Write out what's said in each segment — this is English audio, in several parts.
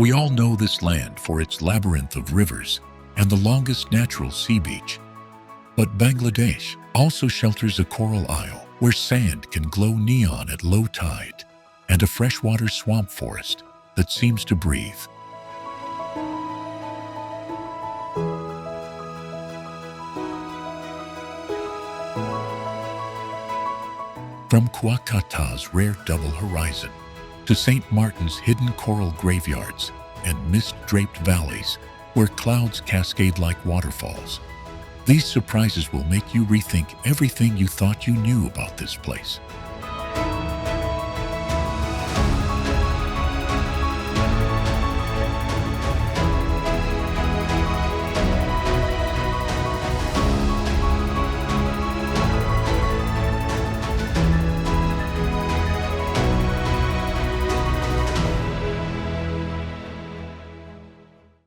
We all know this land for its labyrinth of rivers and the longest natural sea beach. But Bangladesh also shelters a coral isle where sand can glow neon at low tide and a freshwater swamp forest that seems to breathe. From Kwaikata's rare double horizon to St. Martin's hidden coral graveyards and mist-draped valleys where clouds cascade like waterfalls, these surprises will make you rethink everything you thought you knew about this place.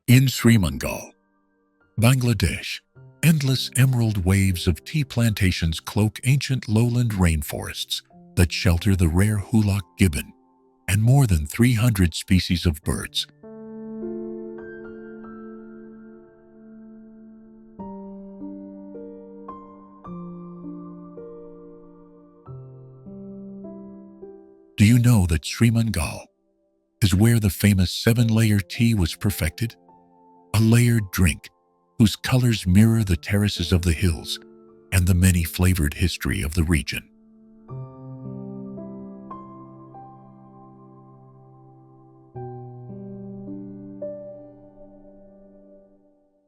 In Sreemangal, Bangladesh, endless emerald waves of tea plantations cloak ancient lowland rainforests that shelter the rare hulak gibbon and more than 300 species of birds. Do you know that Sreemangal is where the famous 7-layer tea was perfected? A layered drink whose colors mirror the terraces of the hills and the many-flavored history of the region.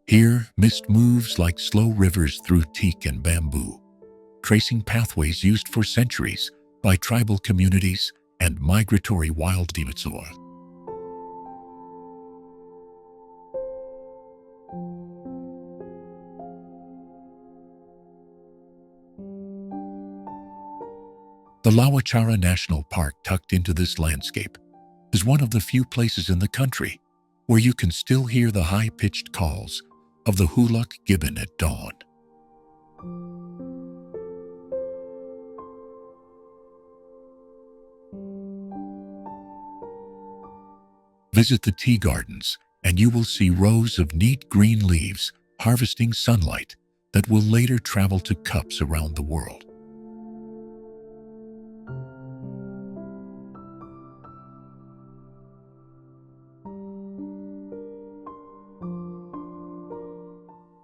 Here, mist moves like slow rivers through teak and bamboo, tracing pathways used for centuries by tribal communities and migratory wildlife. The Lawachara National Park, tucked into this landscape, is one of the few places in the country where you can still hear the high-pitched calls of the hulak gibbon at dawn. Visit the tea gardens and you will see rows of neat green leaves harvesting sunlight that will later travel to cups around the world.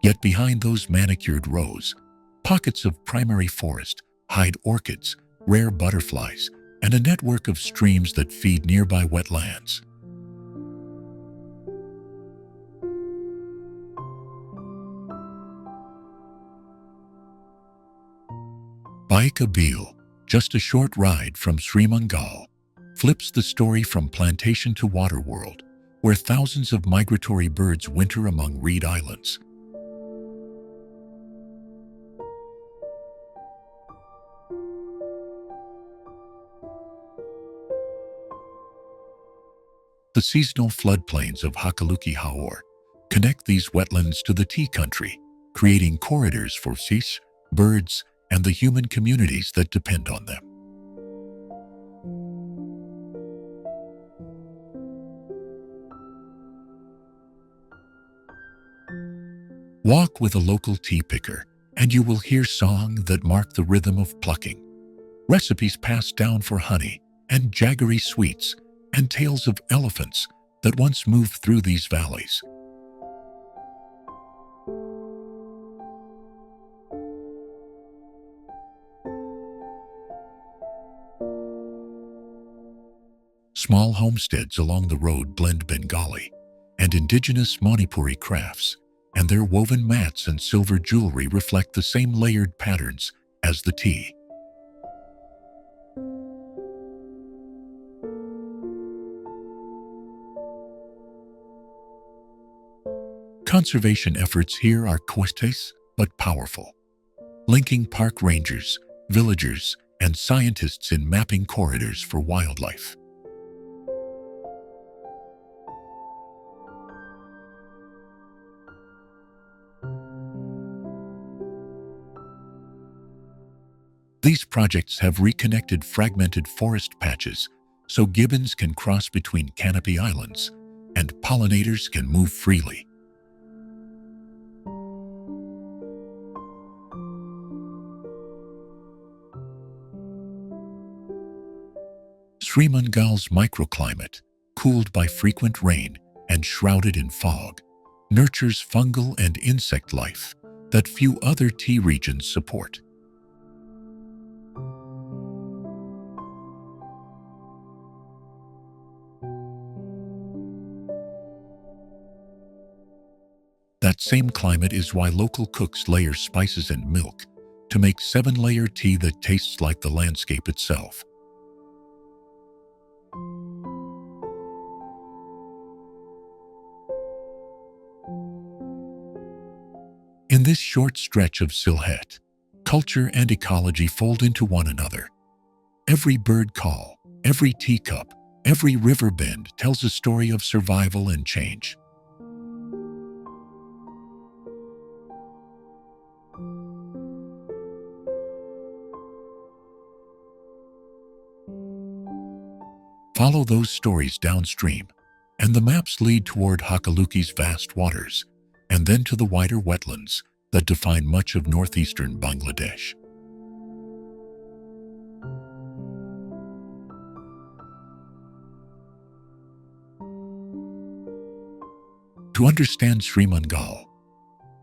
Yet behind those manicured rows, pockets of primary forest hide orchids, rare butterflies, and a network of streams that feed nearby wetlands. Baikabil, just a short ride from Sreemangal, flips the story from plantation to water world, where thousands of migratory birds winter among reed islands. The seasonal floodplains of Hakaluki Haor connect these wetlands to the tea country, creating corridors for fish, birds, and the human communities that depend on them. Walk with a local tea picker, and you will hear songs that mark the rhythm of plucking, recipes passed down for honey and jaggery sweets, and tales of elephants that once moved through these valleys. Small homesteads along the road blend Bengali and indigenous Manipuri crafts, and their woven mats and silver jewelry reflect the same layered patterns as the tea. Conservation efforts here are cautious but powerful, linking park rangers, villagers, and scientists in mapping corridors for wildlife. These projects have reconnected fragmented forest patches so gibbons can cross between canopy islands, and pollinators can move freely. Sreemangal's microclimate, cooled by frequent rain and shrouded in fog, nurtures fungal and insect life that few other tea regions support. That same climate is why local cooks layer spices and milk to make 7-layer tea that tastes like the landscape itself. In this short stretch of Sylhet, culture and ecology fold into one another. Every bird call, every teacup, every river bend tells a story of survival and change. Follow those stories downstream, and the maps lead toward Hakaluki's vast waters, and then to the wider wetlands that define much of northeastern Bangladesh. To understand Sreemangal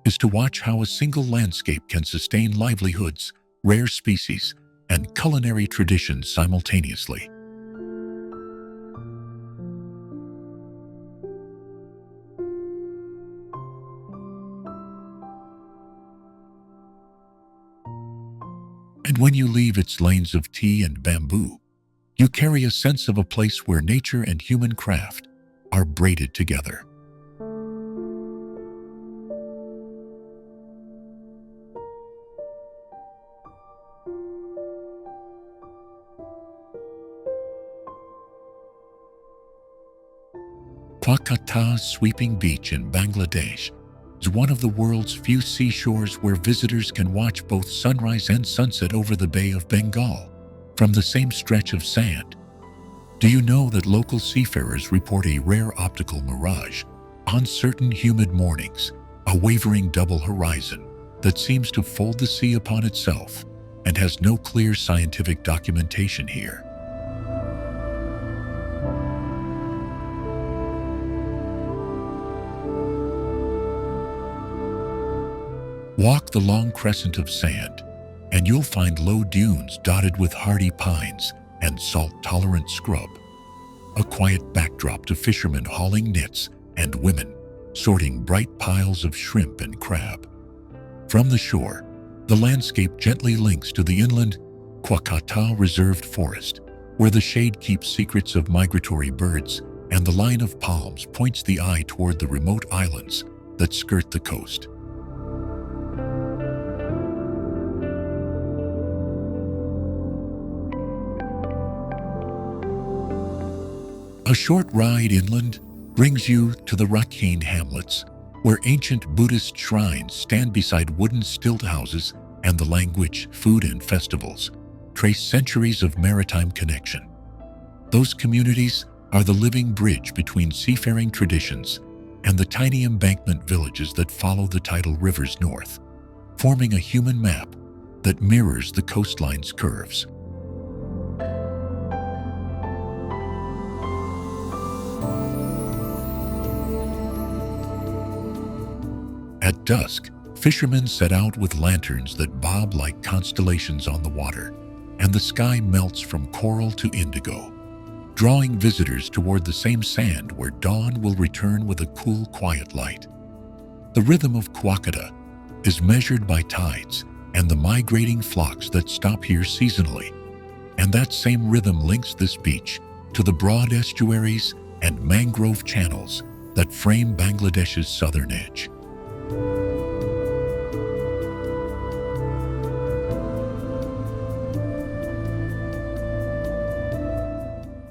is to watch how a single landscape can sustain livelihoods, rare species, and culinary traditions simultaneously. And when you leave its lanes of tea and bamboo, you carry a sense of a place where nature and human craft are braided together. Kolkata's sweeping beach in Bangladesh is one of the world's few seashores where visitors can watch both sunrise and sunset over the Bay of Bengal from the same stretch of sand. Do you know that local seafarers report a rare optical mirage on certain humid mornings, a wavering double horizon that seems to fold the sea upon itself and has no clear scientific documentation here? Walk the long crescent of sand, and you'll find low dunes dotted with hardy pines and salt-tolerant scrub, a quiet backdrop to fishermen hauling nets and women sorting bright piles of shrimp and crab. From the shore, the landscape gently links to the inland Kolkata Reserved Forest, where the shade keeps secrets of migratory birds, and the line of palms points the eye toward the remote islands that skirt the coast. A short ride inland brings you to the Ratargul hamlets, where ancient Buddhist shrines stand beside wooden stilt houses, and the language, food, and festivals trace centuries of maritime connection. Those communities are the living bridge between seafaring traditions and the tiny embankment villages that follow the tidal rivers north, forming a human map that mirrors the coastline's curves. At dusk, fishermen set out with lanterns that bob like constellations on the water, and the sky melts from coral to indigo, drawing visitors toward the same sand where dawn will return with a cool, quiet light. The rhythm of Kolkata is measured by tides and the migrating flocks that stop here seasonally, and that same rhythm links this beach to the broad estuaries and mangrove channels that frame Bangladesh's southern edge.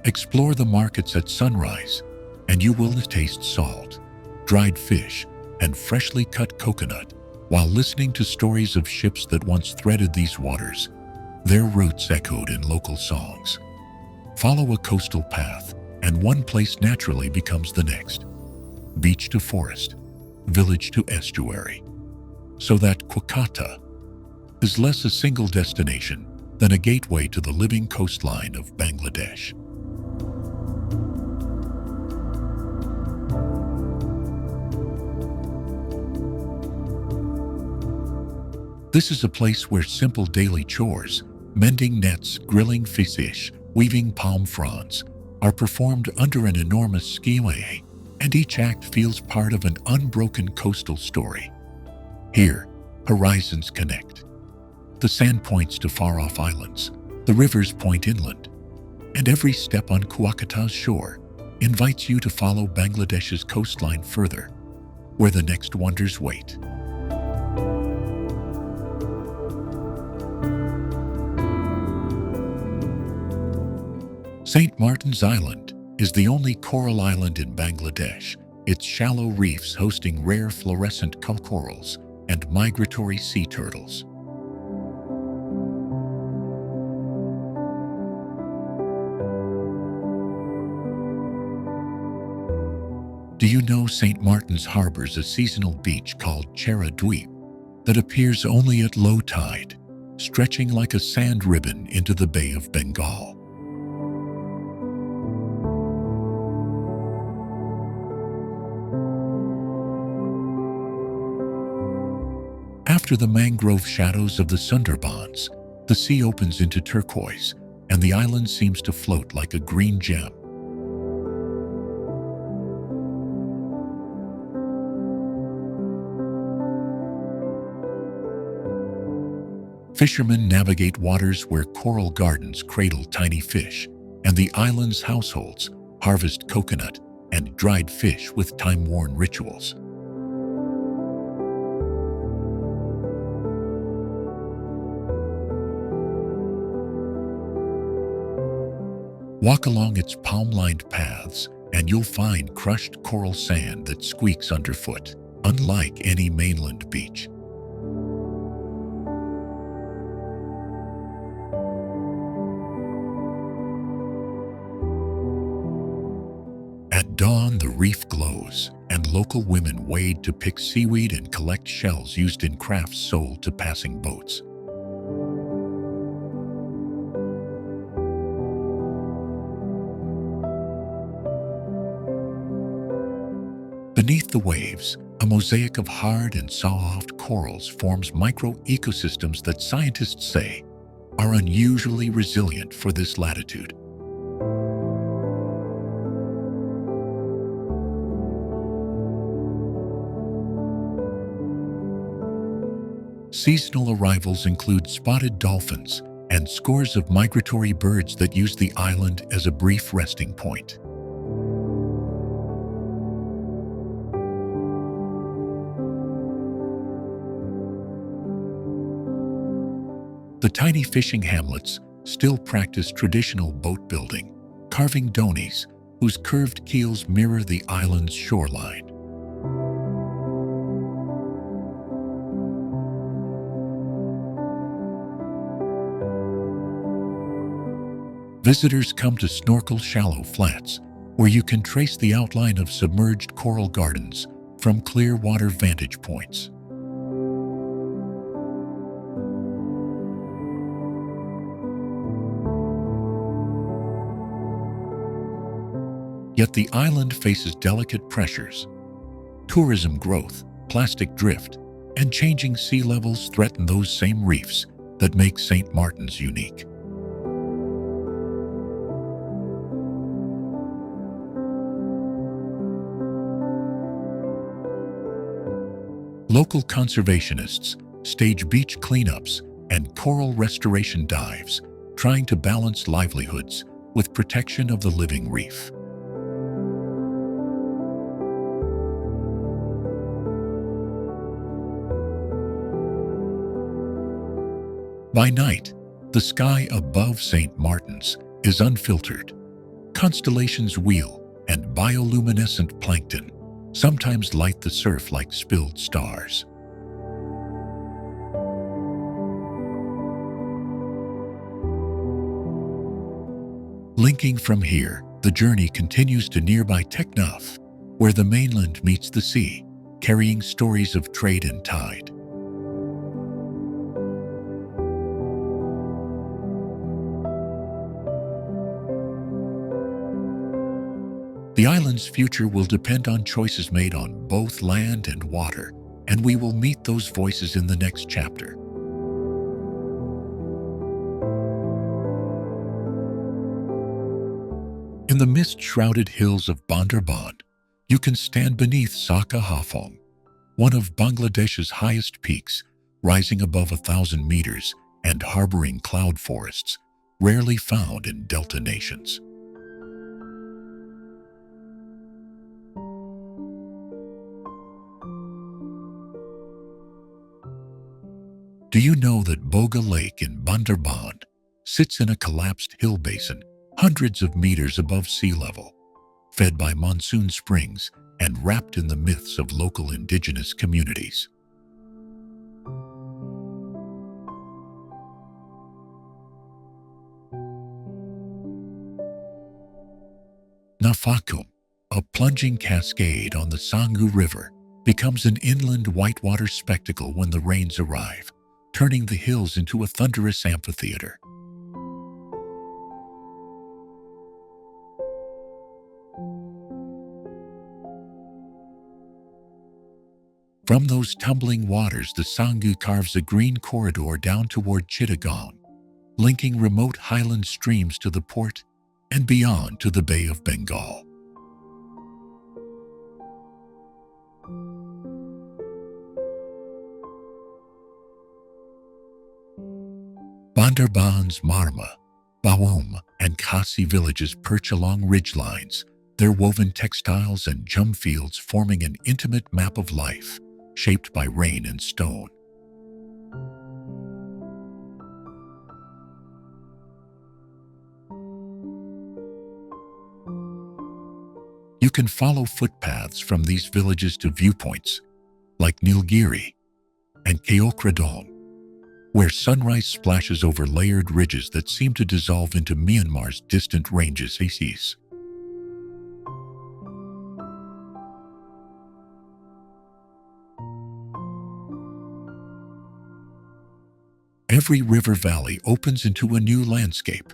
Explore the markets at sunrise, and you will taste salt, dried fish, and freshly cut coconut while listening to stories of ships that once threaded these waters, their roots echoed in local songs. Follow a coastal path, and one place naturally becomes the next. beach to forest, village to estuary, so that Kolkata is less a single destination than a gateway to the living coastline of Bangladesh. This is a place where simple daily chores, mending nets, grilling fish, weaving palm fronds, are performed under an enormous skiway, and each act feels part of an unbroken coastal story. Here, horizons connect. The sand points to far-off islands, the rivers point inland, and every step on Kolkata's shore invites you to follow Bangladesh's coastline further, where the next wonders wait. St. Martin's Island is the only coral island in Bangladesh, its shallow reefs hosting rare fluorescent corals and migratory sea turtles. Do you know St. Martin's harbors a seasonal beach called Chera Dweep that appears only at low tide, stretching like a sand ribbon into the Bay of Bengal? After the mangrove shadows of the Sundarbans, the sea opens into turquoise, and the island seems to float like a green gem. Fishermen navigate waters where coral gardens cradle tiny fish, and the island's households harvest coconut and dried fish with time-worn rituals. Walk along its palm-lined paths, and you'll find crushed coral sand that squeaks underfoot, unlike any mainland beach. At dawn, the reef glows, and local women wade to pick seaweed and collect shells used in crafts sold to passing boats. Beneath the waves, a mosaic of hard and soft corals forms micro-ecosystems that scientists say are unusually resilient for this latitude. Seasonal arrivals include spotted dolphins and scores of migratory birds that use the island as a brief resting point. The tiny fishing hamlets still practice traditional boat building, carving donis whose curved keels mirror the island's shoreline. Visitors come to snorkel shallow flats, where you can trace the outline of submerged coral gardens from clear water vantage points. Yet the island faces delicate pressures. Tourism growth, plastic drift, and changing sea levels threaten those same reefs that make St. Martin's unique. Local conservationists stage beach cleanups and coral restoration dives, trying to balance livelihoods with protection of the living reef. By night, the sky above St. Martin's is unfiltered. Constellations wheel, and bioluminescent plankton sometimes light the surf like spilled stars. Linking from here, the journey continues to nearby Teknaf, where the mainland meets the sea, carrying stories of trade and tide. The island's future will depend on choices made on both land and water, and we will meet those voices in the next chapter. In the mist-shrouded hills of Bandarban, you can stand beneath Saka Hafong, one of Bangladesh's highest peaks, rising above 1,000 meters and harboring cloud forests, rarely found in delta nations. Do you know that Kaptai Lake and Bandarban sits in a collapsed hill basin hundreds of meters above sea level, fed by monsoon springs and wrapped in the myths of local indigenous communities? Nafakum, a plunging cascade on the Sangu River, becomes an inland whitewater spectacle when the rains arrive, turning the hills into a thunderous amphitheater. From those tumbling waters, the Sangu carves a green corridor down toward Chittagong, linking remote highland streams to the port and beyond to the Bay of Bengal. Bandarban's Marma, Bawum, and Kasi villages perch along ridgelines, their woven textiles and jum fields forming an intimate map of life, shaped by rain and stone. You can follow footpaths from these villages to viewpoints like Nilgiri and Keokradong, where sunrise splashes over layered ridges that seem to dissolve into Myanmar's distant ranges. Every river valley opens into a new landscape.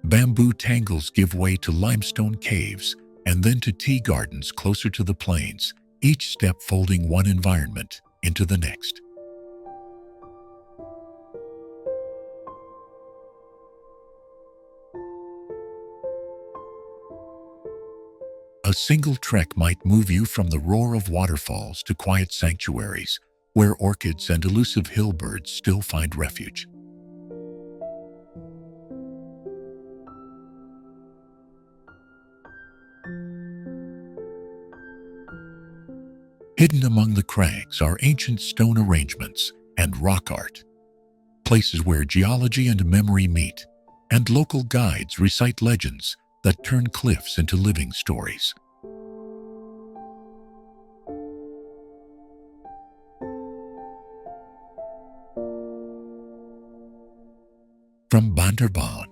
Bamboo tangles give way to limestone caves and then to tea gardens closer to the plains, each step folding one environment into the next. A single trek might move you from the roar of waterfalls to quiet sanctuaries, where orchids and elusive hillbirds still find refuge. Hidden among the crags are ancient stone arrangements and rock art, places where geology and memory meet, and local guides recite legends that turn cliffs into living stories. From Bandarban,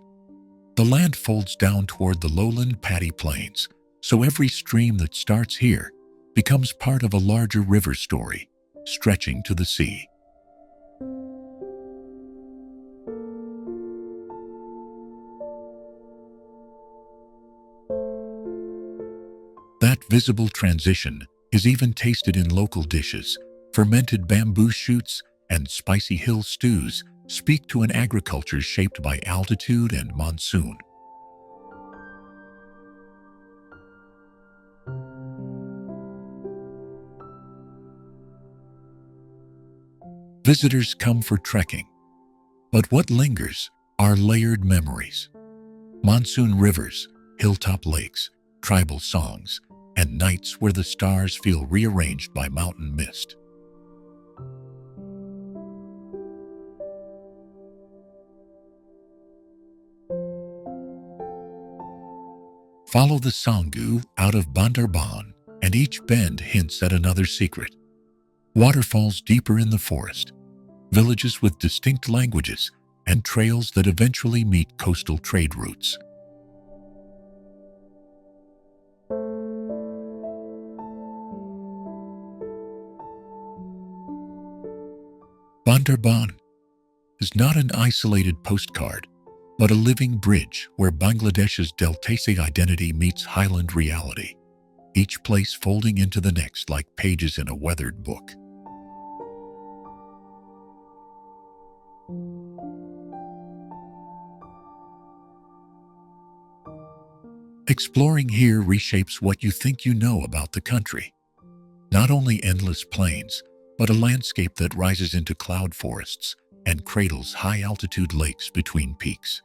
the land folds down toward the lowland paddy plains, so every stream that starts here becomes part of a larger river story, stretching to the sea. That visible transition is even tasted in local dishes. Fermented bamboo shoots and spicy hill stews speak to an agriculture shaped by altitude and monsoon. Visitors come for trekking, but what lingers are layered memories. Monsoon rivers, hilltop lakes, tribal songs, and nights where the stars feel rearranged by mountain mist. Follow the Sangu out of Bandarban, and each bend hints at another secret. Waterfalls deeper in the forest, villages with distinct languages, and trails that eventually meet coastal trade routes. Sundarban is not an isolated postcard, but a living bridge where Bangladesh's deltaic identity meets highland reality, each place folding into the next like pages in a weathered book. Exploring here reshapes what you think you know about the country. Not only endless plains, but a landscape that rises into cloud forests and cradles high-altitude lakes between peaks.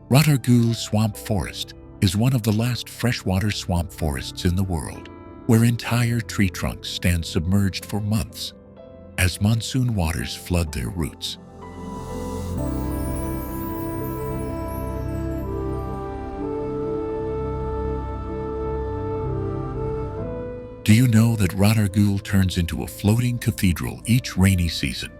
Ratargul Swamp Forest is one of the last freshwater swamp forests in the world, where entire tree trunks stand submerged for months as monsoon waters flood their roots. Do you know that Ratargul turns into a floating cathedral each rainy season?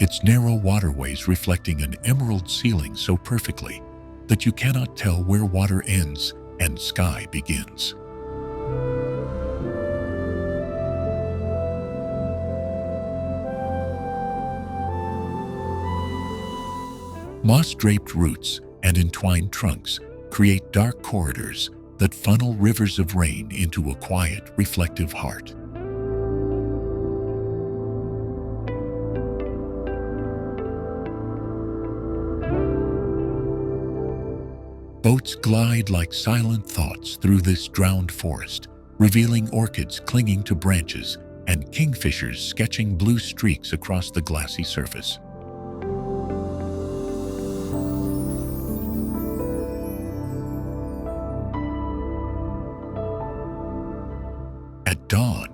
Its narrow waterways reflecting an emerald ceiling so perfectly that you cannot tell where water ends and sky begins. Moss-draped roots and entwined trunks create dark corridors that funnel rivers of rain into a quiet, reflective heart. Boats glide like silent thoughts through this drowned forest, revealing orchids clinging to branches and kingfishers sketching blue streaks across the glassy surface. At dawn,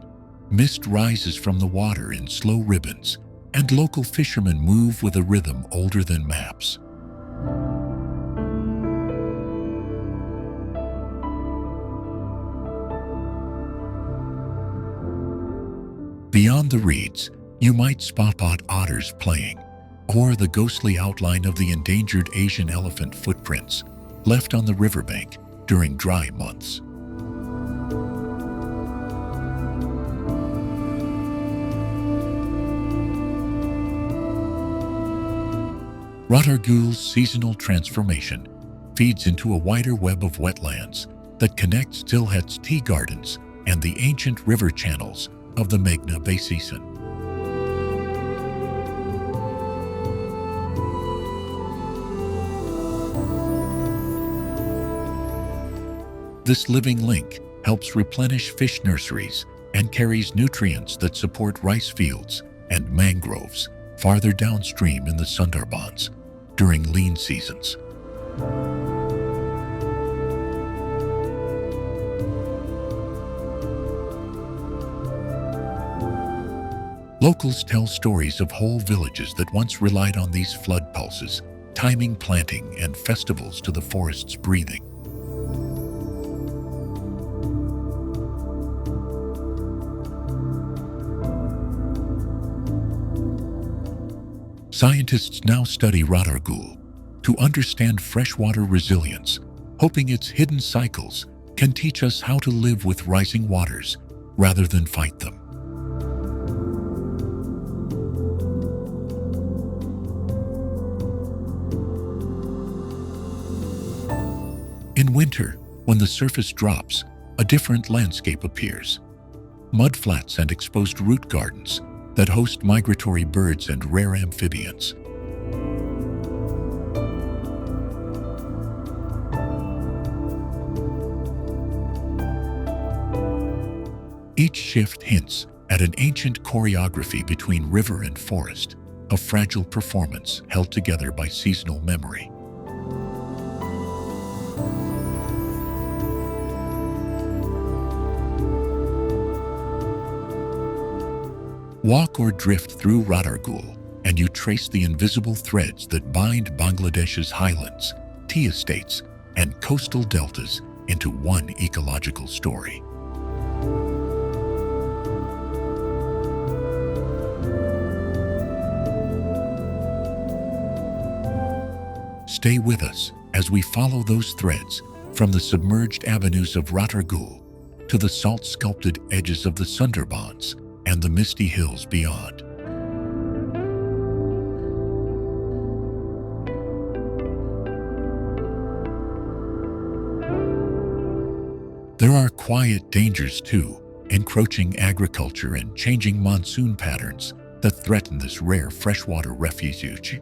mist rises from the water in slow ribbons, and local fishermen move with a rhythm older than maps. Beyond the reeds, you might spot otters playing, or the ghostly outline of the endangered Asian elephant footprints left on the riverbank during dry months. Ratargul's seasonal transformation feeds into a wider web of wetlands that connects Sylhet's tea gardens and the ancient river channels of the Meghna Basin. This living link helps replenish fish nurseries and carries nutrients that support rice fields and mangroves farther downstream in the Sundarbans during lean seasons. Locals tell stories of whole villages that once relied on these flood pulses, timing planting and festivals to the forest's breathing. Scientists now study Ratargul to understand freshwater resilience, hoping its hidden cycles can teach us how to live with rising waters rather than fight them. In winter, when the surface drops, a different landscape appears. Mudflats and exposed root gardens that host migratory birds and rare amphibians. Each shift hints at an ancient choreography between river and forest, a fragile performance held together by seasonal memory. Walk or drift through Ratargul, and you trace the invisible threads that bind Bangladesh's highlands, tea estates, and coastal deltas into one ecological story. Stay with us as we follow those threads from the submerged avenues of Ratargul to the salt-sculpted edges of the Sundarbans and the misty hills beyond. There are quiet dangers too, encroaching agriculture and changing monsoon patterns that threaten this rare freshwater refuge.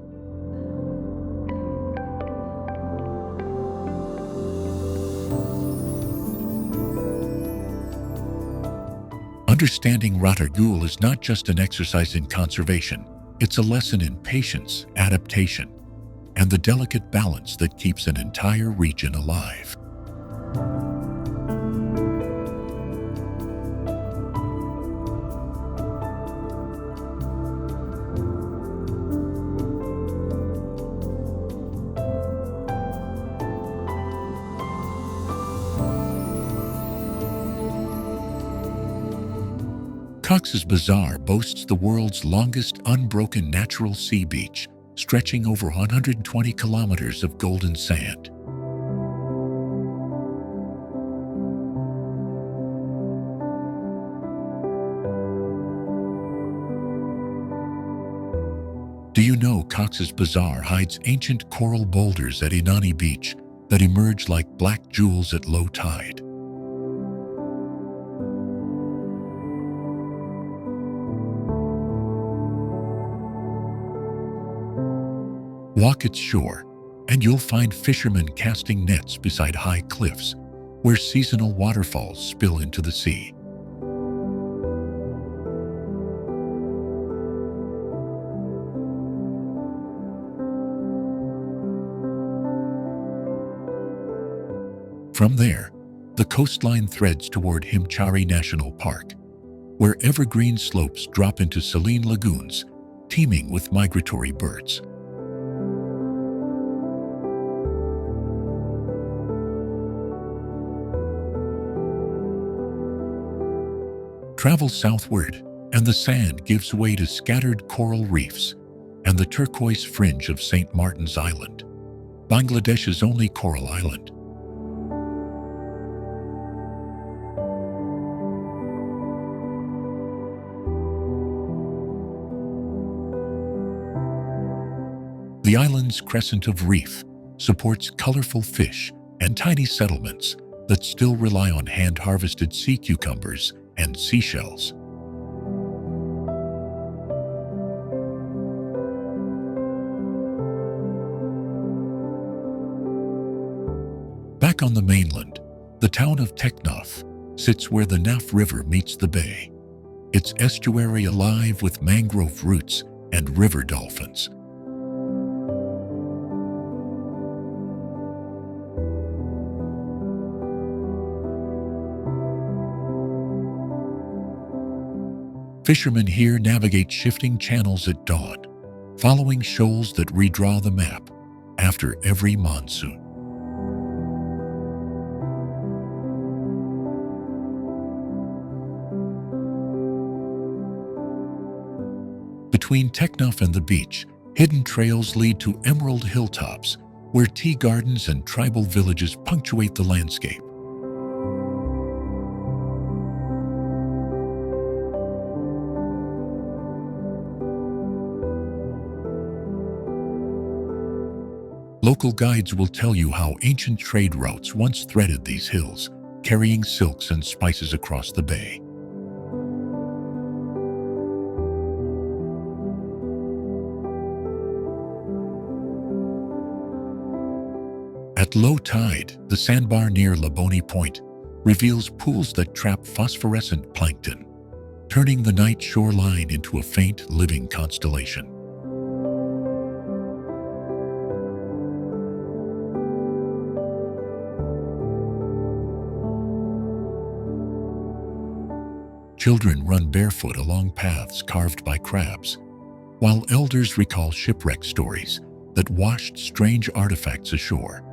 Understanding Ratargul is not just an exercise in conservation, it's a lesson in patience, adaptation, and the delicate balance that keeps an entire region alive. Cox's Bazar boasts the world's longest unbroken natural sea beach, stretching over 120 kilometers of golden sand. Do you know Cox's Bazar hides ancient coral boulders at Inani Beach that emerge like black jewels at low tide? Walk its shore, and you'll find fishermen casting nets beside high cliffs where seasonal waterfalls spill into the sea. From there, the coastline threads toward Himchari National Park, where evergreen slopes drop into saline lagoons teeming with migratory birds. Travel southward, and the sand gives way to scattered coral reefs and the turquoise fringe of St. Martin's Island, Bangladesh's only coral island. The island's crescent of reef supports colorful fish and tiny settlements that still rely on hand-harvested sea cucumbers and seashells. Back on the mainland, the town of Teknaf sits where the Naf River meets the bay, its estuary alive with mangrove roots and river dolphins. Fishermen here navigate shifting channels at dawn, following shoals that redraw the map after every monsoon. Between Teknaf and the beach, hidden trails lead to emerald hilltops, where tea gardens and tribal villages punctuate the landscape. Local guides will tell you how ancient trade routes once threaded these hills, carrying silks and spices across the bay. At low tide, the sandbar near Laboni Point reveals pools that trap phosphorescent plankton, turning the night shoreline into a faint living constellation. Children run barefoot along paths carved by crabs, while elders recall shipwreck stories that washed strange artifacts ashore.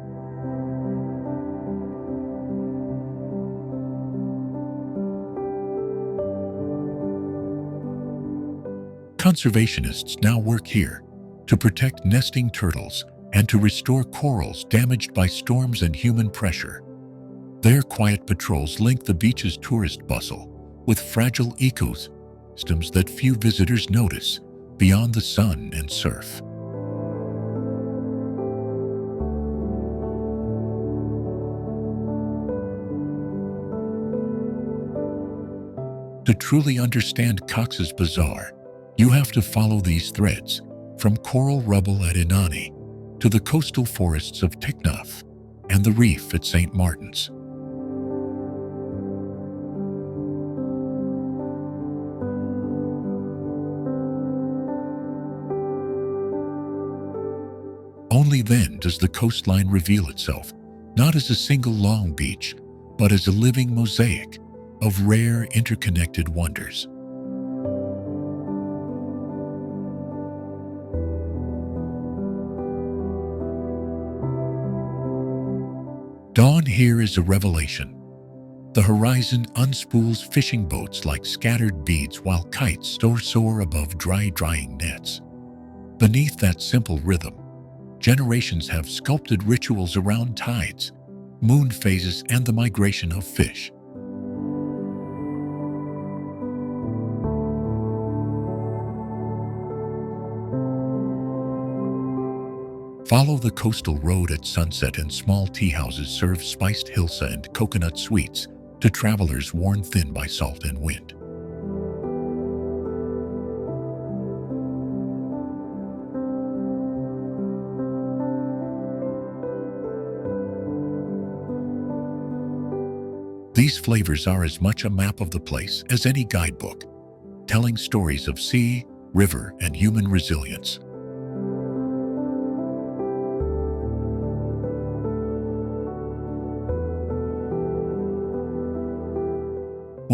Conservationists now work here to protect nesting turtles and to restore corals damaged by storms and human pressure. Their quiet patrols link the beach's tourist bustle with fragile ecosystems that few visitors notice beyond the sun and surf. To truly understand Cox's Bazar, you have to follow these threads, from coral rubble at Inani to the coastal forests of Tiknaf and the reef at St. Martin's. Only then does the coastline reveal itself, not as a single long beach, but as a living mosaic of rare interconnected wonders. Dawn here is a revelation. The horizon unspools fishing boats like scattered beads while kites soar above drying nets. Beneath that simple rhythm, generations have sculpted rituals around tides, moon phases, and the migration of fish. Follow the coastal road at sunset, and small tea houses serve spiced hilsa and coconut sweets to travelers worn thin by salt and wind. These flavors are as much a map of the place as any guidebook, telling stories of sea, river, and human resilience.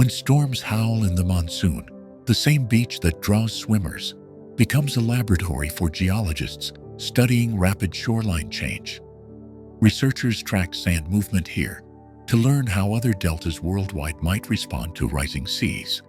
When storms howl in the monsoon, the same beach that draws swimmers becomes a laboratory for geologists studying rapid shoreline change. Researchers track sand movement here to learn how other deltas worldwide might respond to rising seas.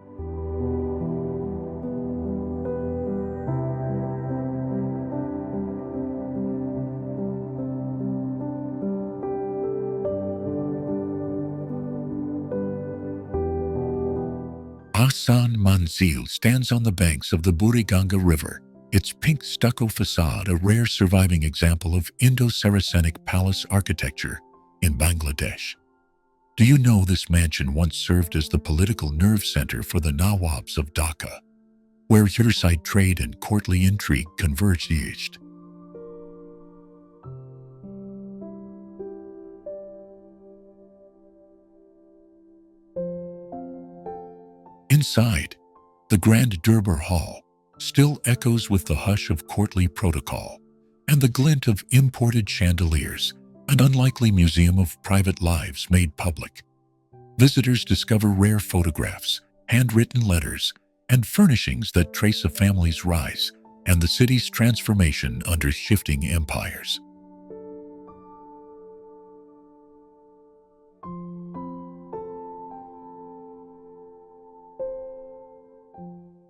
Ahsan Manzil stands on the banks of the Buriganga River, its pink stucco facade a rare surviving example of Indo-Saracenic palace architecture in Bangladesh. Do you know this mansion once served as the political nerve center for the Nawabs of Dhaka, where riverside trade and courtly intrigue converged? Inside, the Grand Durbar Hall still echoes with the hush of courtly protocol and the glint of imported chandeliers, an unlikely museum of private lives made public. Visitors discover rare photographs, handwritten letters, and furnishings that trace a family's rise and the city's transformation under shifting empires.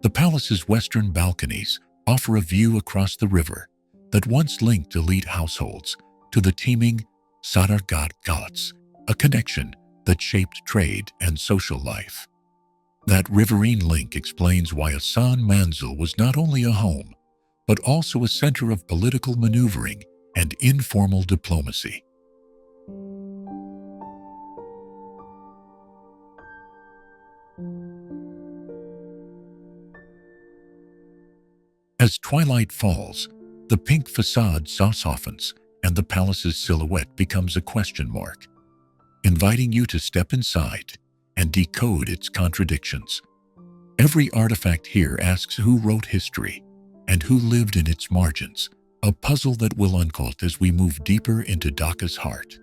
The palace's western balconies offer a view across the river that once linked elite households to the teeming Ratargul, a connection that shaped trade and social life. That riverine link explains why Ahsan Manzil was not only a home, but also a center of political maneuvering and informal diplomacy. As twilight falls, the pink facade softens and the palace's silhouette becomes a question mark, inviting you to step inside and decode its contradictions. Every artifact here asks who wrote history and who lived in its margins, a puzzle that will unfold as we move deeper into Dhaka's heart.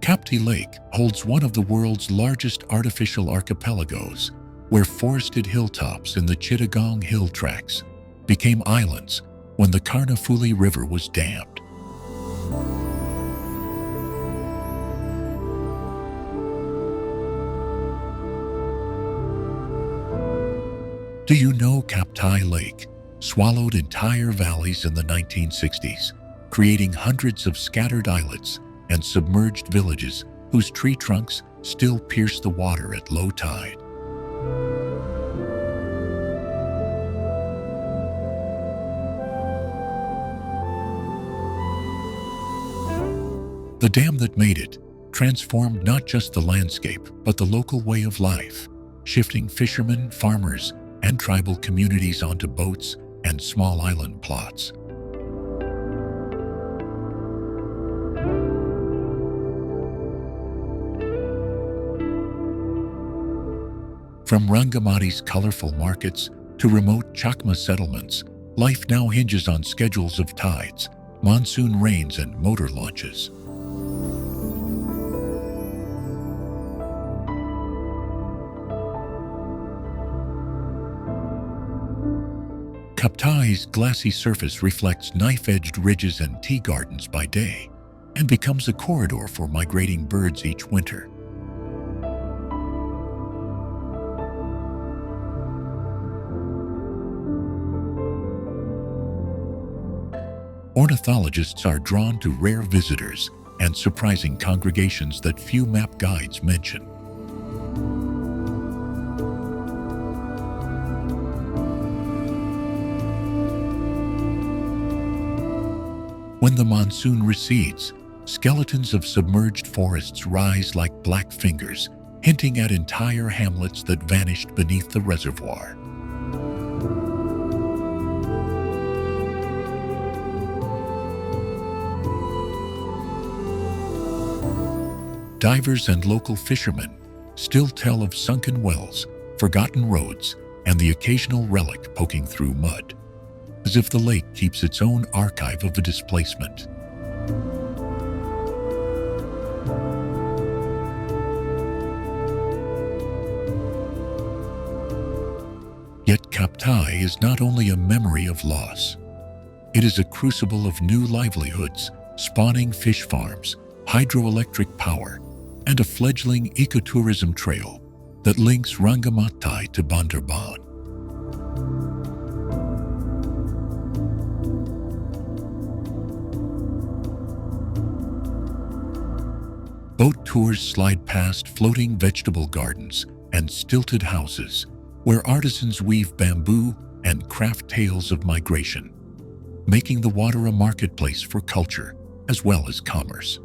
Kaptai Lake holds one of the world's largest artificial archipelagos, where forested hilltops in the Chittagong Hill Tracts became islands when the Karnafuli River was dammed. Do you know Kaptai Lake swallowed entire valleys in the 1960s, creating hundreds of scattered islets and submerged villages whose tree trunks still pierce the water at low tide? The dam that made it transformed not just the landscape, but the local way of life, shifting fishermen, farmers, and tribal communities onto boats and small island plots. From Rangamati's colorful markets to remote Chakma settlements, life now hinges on schedules of tides, monsoon rains, and motor launches. Kaptai's glassy surface reflects knife-edged ridges and tea gardens by day and becomes a corridor for migrating birds each winter. Ornithologists are drawn to rare visitors and surprising congregations that few map guides mention. When the monsoon recedes, skeletons of submerged forests rise like black fingers, hinting at entire hamlets that vanished beneath the reservoir. Divers and local fishermen still tell of sunken wells, forgotten roads, and the occasional relic poking through mud, as if the lake keeps its own archive of the displacement. Yet Kaptai is not only a memory of loss. It is a crucible of new livelihoods, spawning fish farms, hydroelectric power, and a fledgling ecotourism trail that links Rangamati to Bandarban. Boat tours slide past floating vegetable gardens and stilted houses where artisans weave bamboo and craft tales of migration, making the water a marketplace for culture as well as commerce.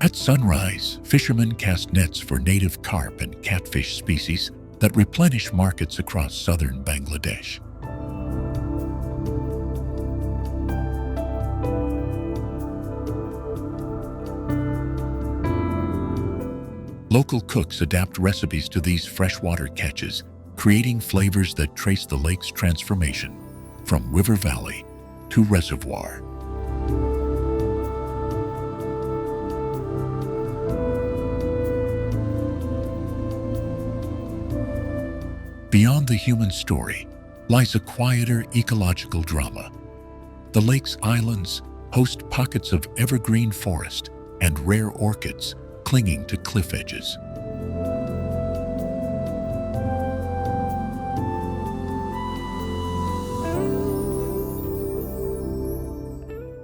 At sunrise, fishermen cast nets for native carp and catfish species that replenish markets across southern Bangladesh. Local cooks adapt recipes to these freshwater catches, creating flavors that trace the lake's transformation from river valley to reservoir. Beyond the human story lies a quieter ecological drama. The lake's islands host pockets of evergreen forest and rare orchids clinging to cliff edges.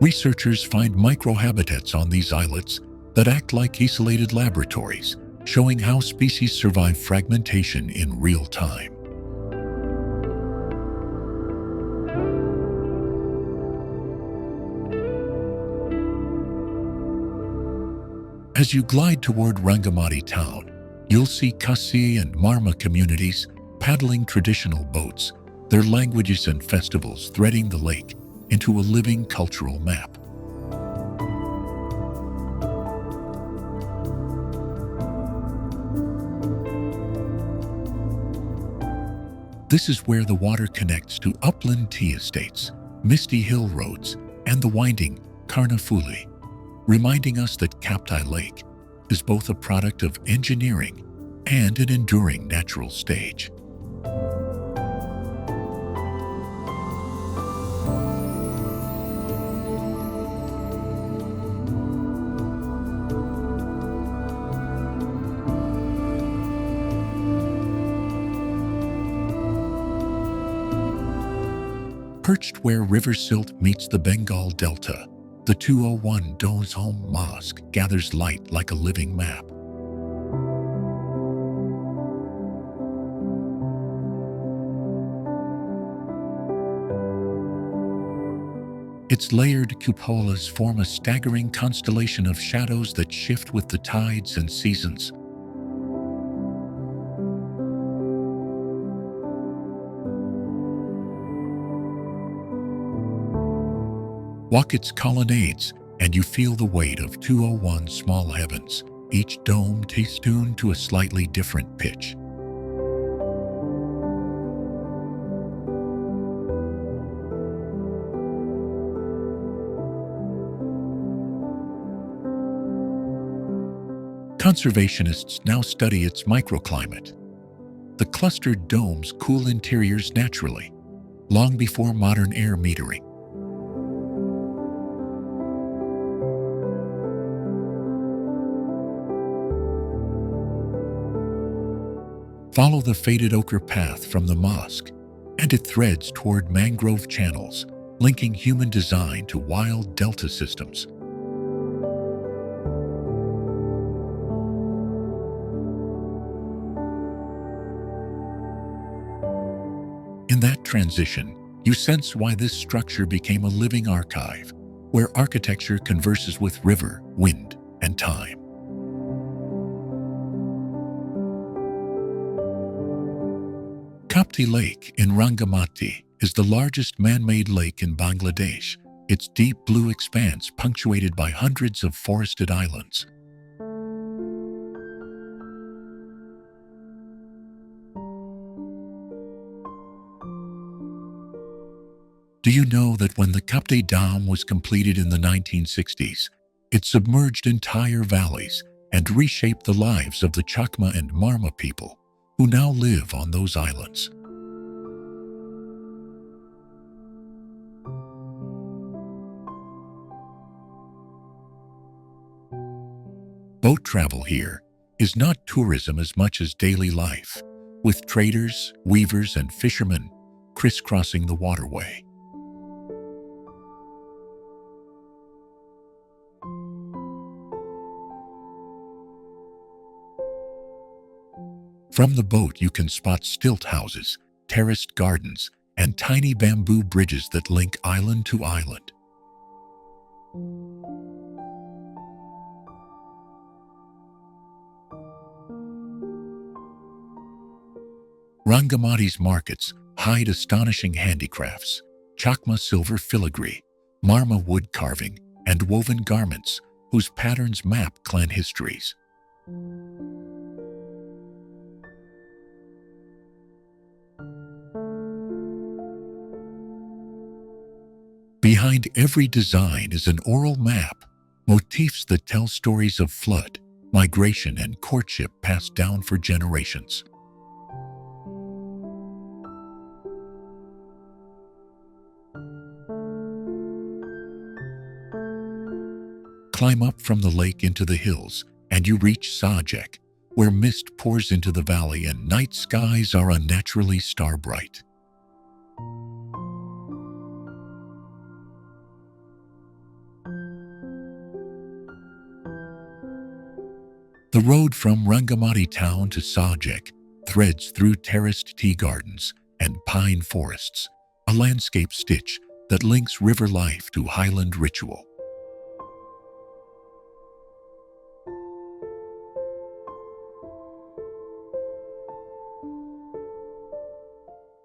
Researchers find microhabitats on these islets that act like isolated laboratories, showing how species survive fragmentation in real time. As you glide toward Rangamati town, you'll see Kasi and Marma communities paddling traditional boats, their languages and festivals threading the lake into a living cultural map. This is where the water connects to upland tea estates, misty hill roads, and the winding Karnafuli, reminding us that Kaptai Lake is both a product of engineering and an enduring natural stage. Perched where River Silt meets the Bengal Delta, the 201 Dome Mosque gathers light like a living map. Its layered cupolas form a staggering constellation of shadows that shift with the tides and seasons. Walk its colonnades, and you feel the weight of 201 small heavens, each dome tuned to a slightly different pitch. Conservationists now study its microclimate. The clustered domes cool interiors naturally, long before modern air metering. Follow the faded ochre path from the mosque, and it threads toward mangrove channels, linking human design to wild delta systems. In that transition, you sense why this structure became a living archive, where architecture converses with river, wind, and time. Kaptai Lake in Rangamati is the largest man-made lake in Bangladesh, its deep blue expanse punctuated by hundreds of forested islands. Do you know that when the Kaptai Dam was completed in the 1960s, it submerged entire valleys and reshaped the lives of the Chakma and Marma people, who now live on those islands? Boat travel here is not tourism as much as daily life, with traders, weavers, and fishermen crisscrossing the waterway. From the boat, you can spot stilt houses, terraced gardens, and tiny bamboo bridges that link island to island. Rangamati's markets hide astonishing handicrafts, Chakma silver filigree, Marma wood carving, and woven garments whose patterns map clan histories. Behind every design is an oral map, motifs that tell stories of flood, migration, and courtship passed down for generations. Climb up from the lake into the hills, and you reach Sajek, where mist pours into the valley and night skies are unnaturally star-bright. The road from Rangamati town to Sajek threads through terraced tea gardens and pine forests, a landscape stitch that links river life to highland ritual.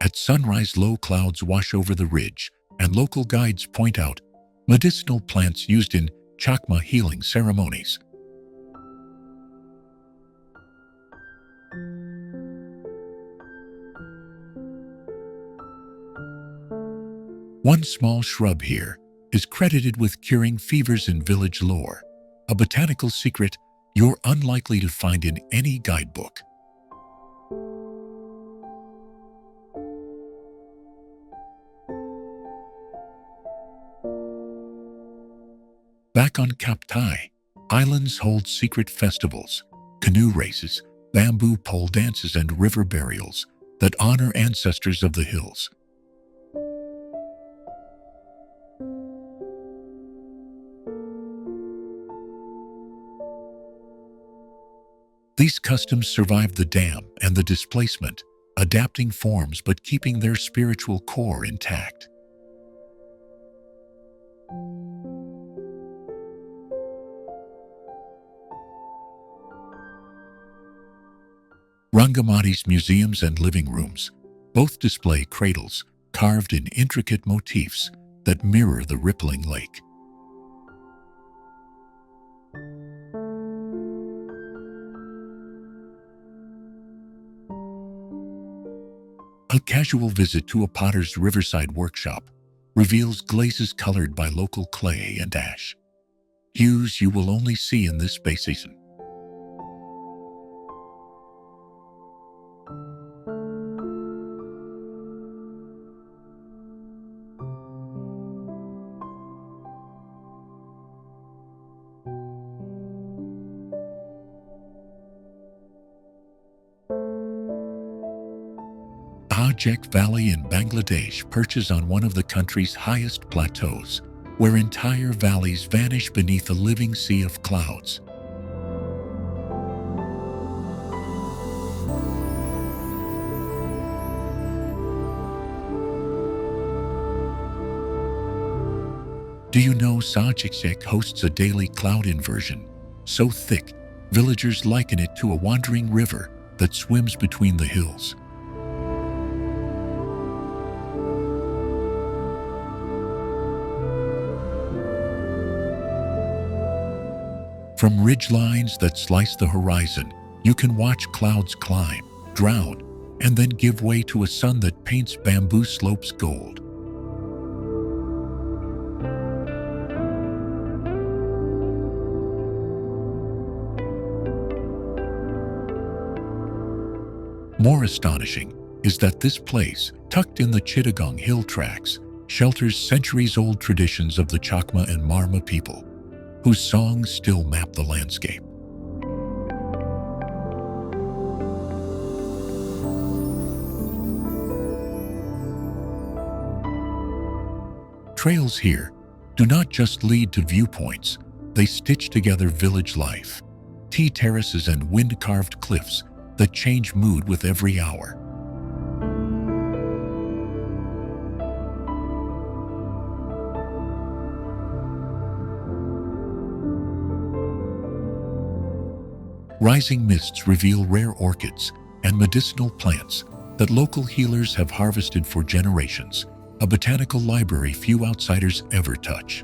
At sunrise, low clouds wash over the ridge, and local guides point out medicinal plants used in Chakma healing ceremonies. One small shrub here is credited with curing fevers in village lore, a botanical secret you're unlikely to find in any guidebook. Back on Kaptai, islands hold secret festivals, canoe races, bamboo pole dances, and river burials that honor ancestors of the hills. These customs survived the dam and the displacement, adapting forms but keeping their spiritual core intact. Rangamati's museums and living rooms both display cradles carved in intricate motifs that mirror the rippling lake. A casual visit to a potter's riverside workshop reveals glazes colored by local clay and ash, hues you will only see in this Bay season. Sajek Valley in Bangladesh perches on one of the country's highest plateaus, where entire valleys vanish beneath a living sea of clouds. Do you know Sajek hosts a daily cloud inversion so thick, villagers liken it to a wandering river that swims between the hills? From ridgelines that slice the horizon, you can watch clouds climb, drown, and then give way to a sun that paints bamboo slopes gold. More astonishing is that this place, tucked in the Chittagong hill tracts, shelters centuries-old traditions of the Chakma and Marma people, whose songs still map the landscape. Trails here do not just lead to viewpoints, they stitch together village life, tea terraces and wind-carved cliffs that change mood with every hour. Rising mists reveal rare orchids and medicinal plants that local healers have harvested for generations, a botanical library few outsiders ever touch.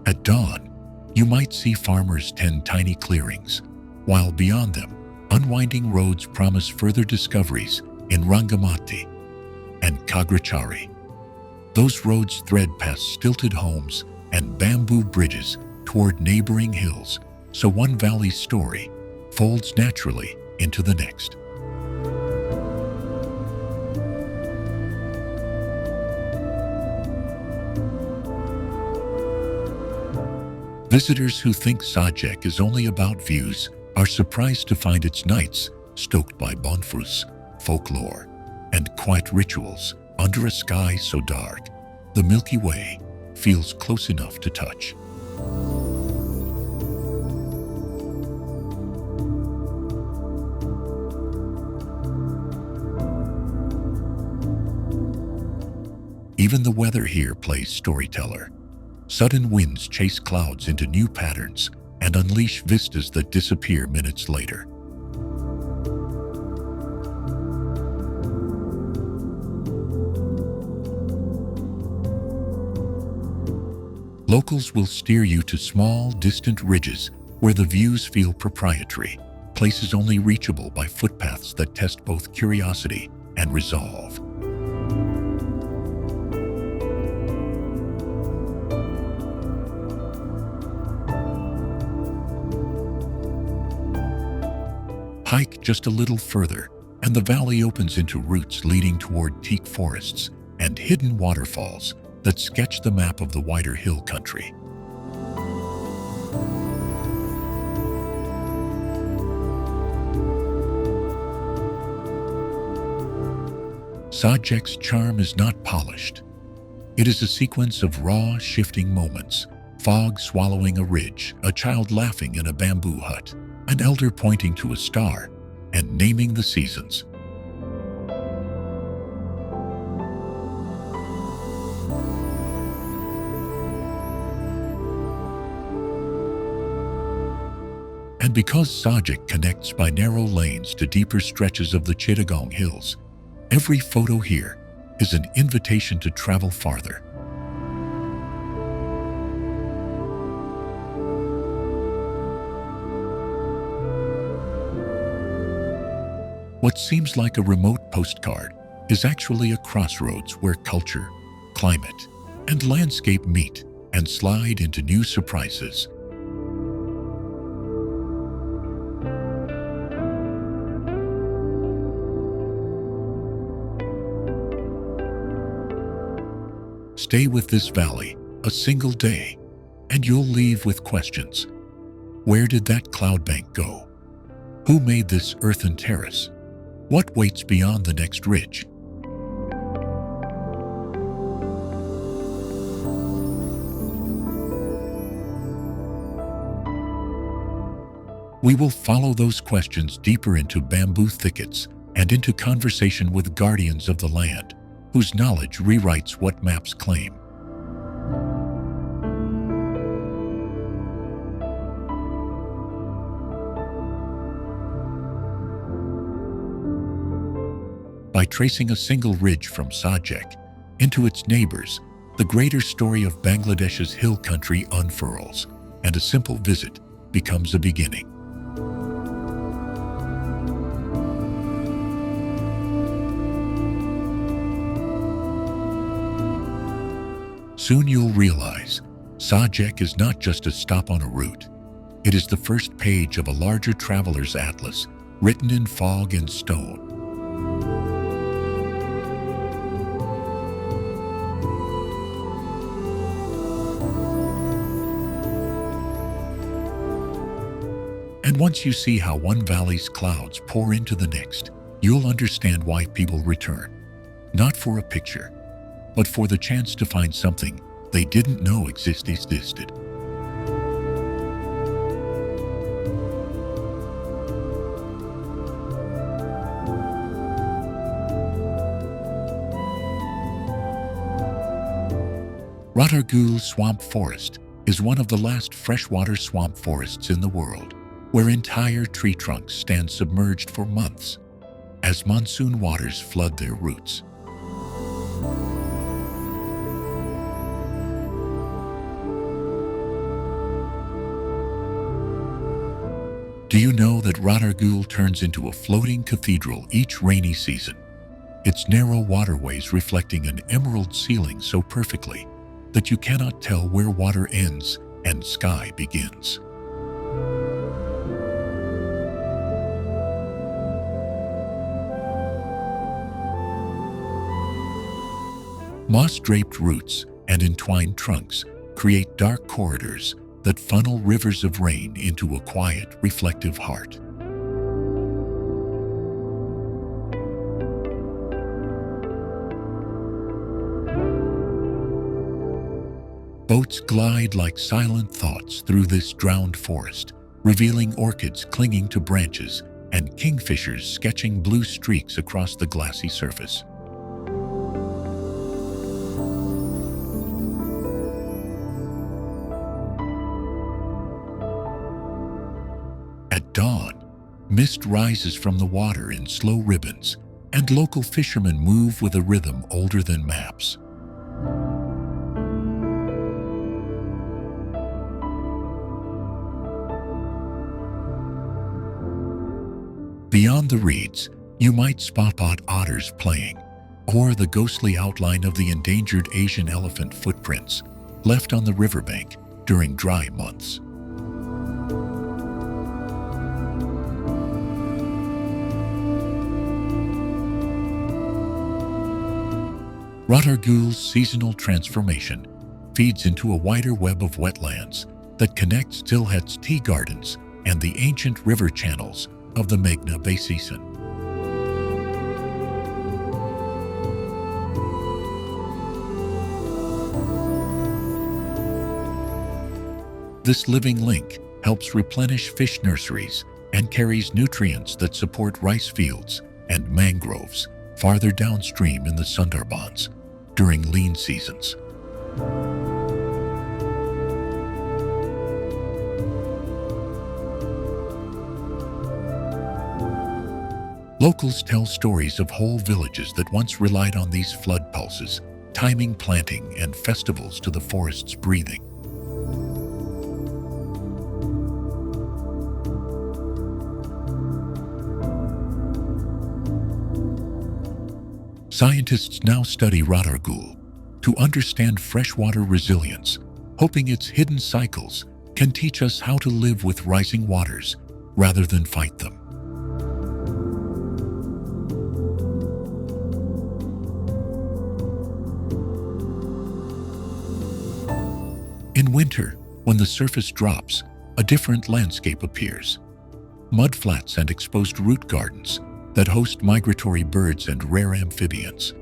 At dawn, you might see farmers tend tiny clearings, while beyond them, unwinding roads promise further discoveries in Rangamati and Kagrachari. Those roads thread past stilted homes and bamboo bridges toward neighboring hills, so one valley's story folds naturally into the next. Visitors who think Sajek is only about views are surprised to find its nights stoked by bonfires, folklore, and quiet rituals under a sky so dark, the Milky Way feels close enough to touch. Even the weather here plays storyteller. Sudden winds chase clouds into new patterns and unleash vistas that disappear minutes later. Locals will steer you to small, distant ridges where the views feel proprietary, places only reachable by footpaths that test both curiosity and resolve. Hike just a little further, and the valley opens into routes leading toward teak forests and hidden waterfalls that sketch the map of the wider hill country. Sajek's charm is not polished. It is a sequence of raw, shifting moments: fog swallowing a ridge, a child laughing in a bamboo hut, an elder pointing to a star, and naming the seasons. And because Sajek connects by narrow lanes to deeper stretches of the Chittagong Hills, every photo here is an invitation to travel farther. What seems like a remote postcard is actually a crossroads where culture, climate, and landscape meet and slide into new surprises. Stay with this valley a single day, and you'll leave with questions. Where did that cloud bank go? Who made this earthen terrace? What waits beyond the next ridge? We will follow those questions deeper into bamboo thickets and into conversation with guardians of the land, whose knowledge rewrites what maps claim. By tracing a single ridge from Sajek into its neighbors, the greater story of Bangladesh's hill country unfurls, and a simple visit becomes a beginning. Soon you'll realize Sajek is not just a stop on a route. It is the first page of a larger traveler's atlas, written in fog and stone. And once you see how one valley's clouds pour into the next, you'll understand why people return. Not for a picture, but for the chance to find something they didn't know existed. Ratargul Swamp Forest is one of the last freshwater swamp forests in the world, where entire tree trunks stand submerged for months as monsoon waters flood their roots. Do you know that Ratargul turns into a floating cathedral each rainy season? Its narrow waterways reflecting an emerald ceiling so perfectly that you cannot tell where water ends and sky begins. Moss-draped roots and entwined trunks create dark corridors that funnel rivers of rain into a quiet, reflective heart. Boats glide like silent thoughts through this drowned forest, revealing orchids clinging to branches and kingfishers sketching blue streaks across the glassy surface. At dawn, mist rises from the water in slow ribbons, and local fishermen move with a rhythm older than maps. Beyond the reeds, you might spot otters playing, or the ghostly outline of the endangered Asian elephant footprints left on the riverbank during dry months. Ratargul's seasonal transformation feeds into a wider web of wetlands that connects Sylhet's tea gardens and the ancient river channels of the Meghna Basin. This living link helps replenish fish nurseries and carries nutrients that support rice fields and mangroves farther downstream in the Sundarbans during lean seasons. Locals tell stories of whole villages that once relied on these flood pulses, timing planting and festivals to the forest's breathing. Scientists now study Ratargul to understand freshwater resilience, hoping its hidden cycles can teach us how to live with rising waters rather than fight them. In winter, when the surface drops, a different landscape appears. Mudflats and exposed root gardens that host migratory birds and rare amphibians.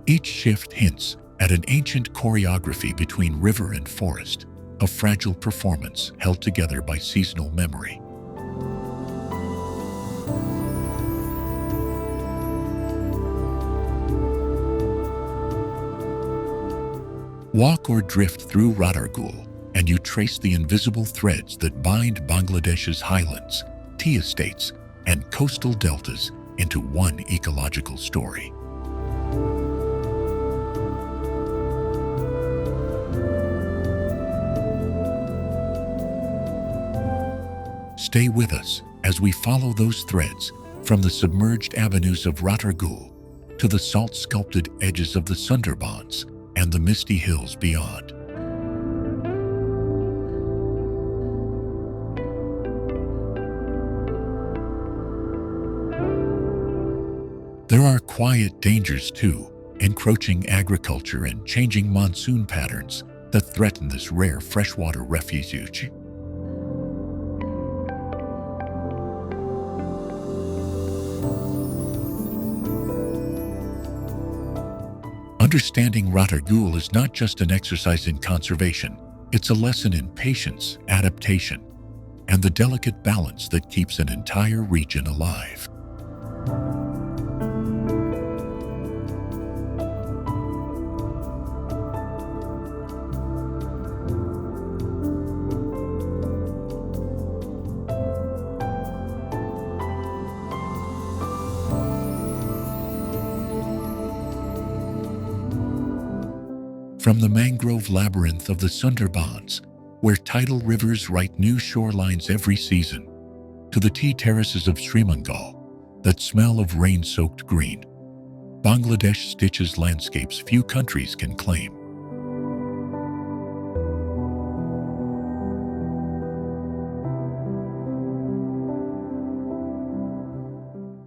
Each shift hints at an ancient choreography between river and forest, a fragile performance held together by seasonal memory. Walk or drift through Ratargul, and you trace the invisible threads that bind Bangladesh's highlands, tea estates, and coastal deltas into one ecological story. Stay with us as we follow those threads from the submerged avenues of Ratargul to the salt-sculpted edges of the Sundarbans and the misty hills beyond. There are quiet dangers too, encroaching agriculture and changing monsoon patterns that threaten this rare freshwater refuge. Understanding Ratargul is not just an exercise in conservation, it's a lesson in patience, adaptation, and the delicate balance that keeps an entire region alive. From the mangrove labyrinth of the Sundarbans, where tidal rivers write new shorelines every season, to the tea terraces of Sreemangal that smell of rain-soaked green, Bangladesh stitches landscapes few countries can claim.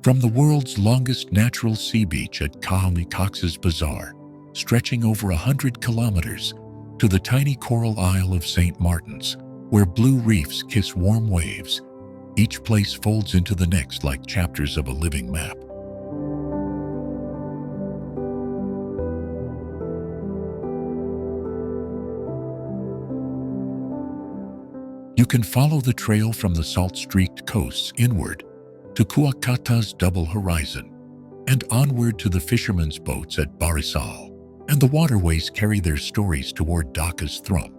From the world's longest natural sea beach at Kaptai Lake's Bazar, stretching over 100 kilometers, to the tiny coral isle of St. Martin's, where blue reefs kiss warm waves, each place folds into the next like chapters of a living map. You can follow the trail from the salt-streaked coasts inward to Kuakata's double horizon, and onward to the fishermen's boats at Barisal, and the waterways carry their stories toward Dhaka's throne.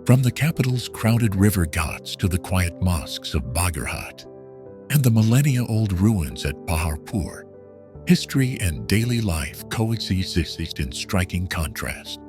From the capital's crowded river ghats to the quiet mosques of Bagharhat and the millennia-old ruins at Paharpur, history and daily life coexist in striking contrast.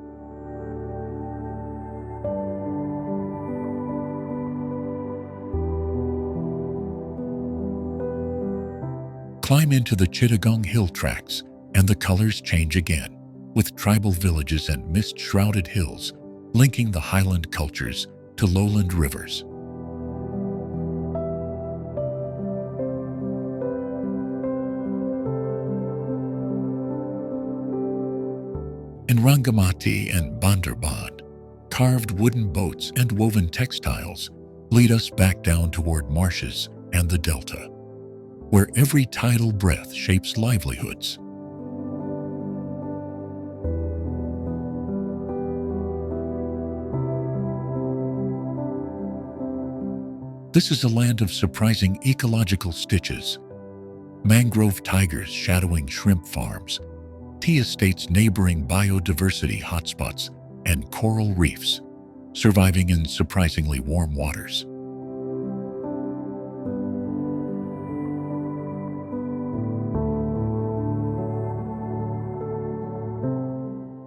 Climb into the Chittagong hill tracks and the colors change again, with tribal villages and mist-shrouded hills linking the highland cultures to lowland rivers. In Rangamati and Bandarban, carved wooden boats and woven textiles lead us back down toward marshes and the delta, where every tidal breath shapes livelihoods. This is a land of surprising ecological stitches: mangrove tigers shadowing shrimp farms, tea estates neighboring biodiversity hotspots, and coral reefs surviving in surprisingly warm waters.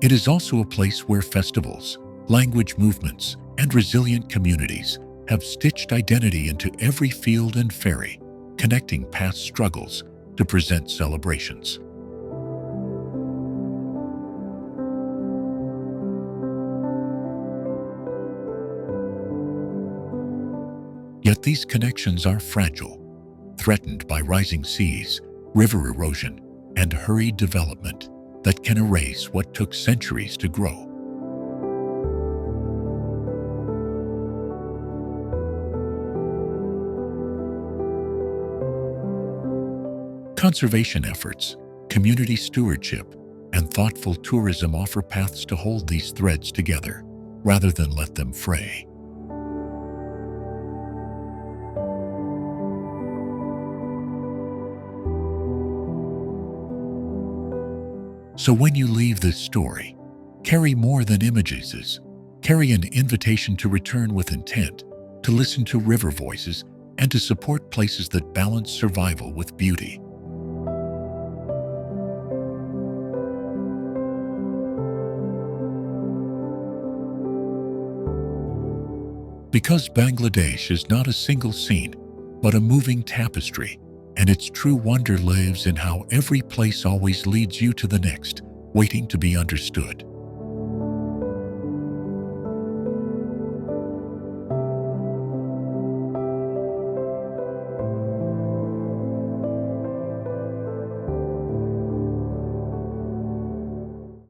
It is also a place where festivals, language movements, and resilient communities have stitched identity into every field and ferry, connecting past struggles to present celebrations. Yet these connections are fragile, threatened by rising seas, river erosion, and hurried development that can erase what took centuries to grow. Conservation efforts, community stewardship, and thoughtful tourism offer paths to hold these threads together, rather than let them fray. So when you leave this story, carry more than images. Carry an invitation to return with intent, to listen to river voices, and to support places that balance survival with beauty. Because Bangladesh is not a single scene, but a moving tapestry, and its true wonder lives in how every place always leads you to the next, waiting to be understood.